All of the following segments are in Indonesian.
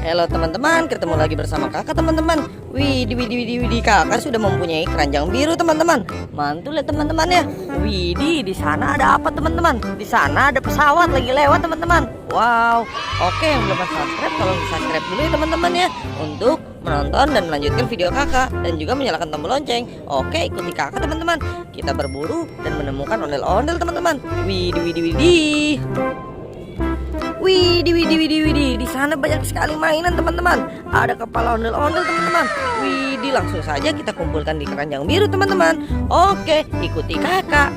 Halo teman-teman, ketemu lagi bersama kakak teman-teman. Widih, kakak sudah mempunyai keranjang biru teman-teman. Mantul ya teman-teman ya. Widih, di sana ada apa teman-teman? Di sana ada pesawat lagi lewat teman-teman. Wow. Oke, yang belum subscribe tolong subscribe dulu ya teman-teman ya, untuk menonton dan melanjutkan video kakak dan juga menyalakan tombol lonceng. Oke, ikuti kakak teman-teman. Kita berburu dan menemukan ondel-ondel teman-teman. Widih. Widih, di sana banyak sekali mainan teman-teman. Ada kepala ondel-ondel teman-teman. Widih, langsung saja kita kumpulkan di keranjang biru teman-teman. Oke, ikuti kakak.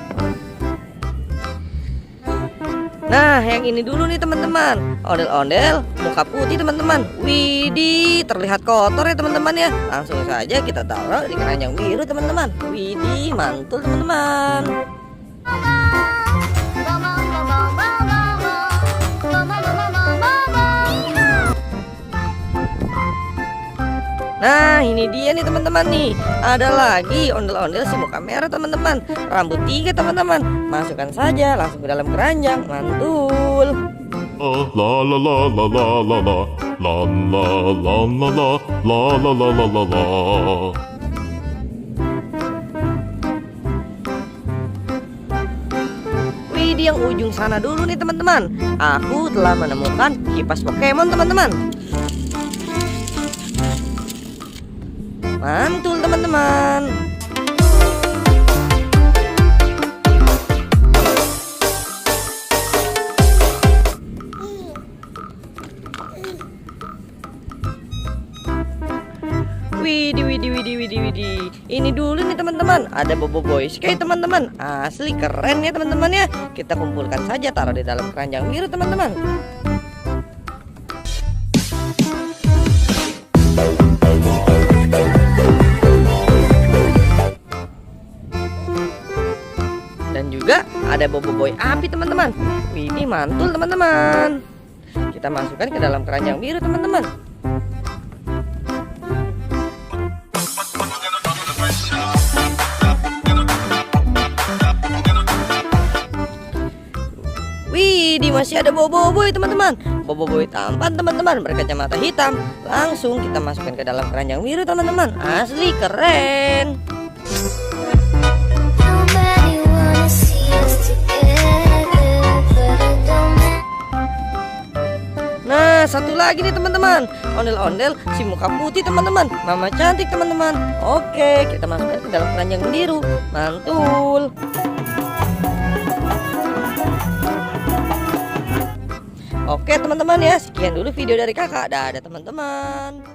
Nah, yang ini dulu nih teman-teman. Ondel-ondel muka putih teman-teman. Widih, terlihat kotor ya teman-teman ya. Langsung saja kita taruh di keranjang biru teman-teman. Widih, mantul teman-teman. Nah, ini dia nih teman-teman nih. Ada lagi ondel-ondel si muka merah teman-teman. Rambut 3 teman-teman. Masukkan saja langsung ke dalam keranjang. Mantul. La la la la la la la la la la la la la la la la la. Widih, yang ujung sana dulu nih teman-teman. Aku telah menemukan kipas Pokemon teman-teman. Mantul teman-teman. Widih. Ini dulu nih teman-teman. Ada Bobo Boy Sky teman-teman. Asli keren ya teman-teman ya. Kita kumpulkan saja, taruh di dalam keranjang biru teman-teman. Dan juga ada Bobo Boy api teman-teman. Widih, mantul teman-teman. Kita masukkan ke dalam keranjang biru teman-teman. Widih, masih ada Bobo Boy teman-teman. Bobo Boy tampan teman-teman, berkacamata hitam. Langsung kita masukkan ke dalam keranjang biru teman-teman. Asli keren. Nah, satu lagi nih teman-teman. Ondel-ondel si muka putih teman-teman. Mama cantik teman-teman. Oke, kita masukkan ke dalam keranjang biru. Mantul. Oke teman-teman ya, sekian dulu video dari kakak. Dadah teman-teman.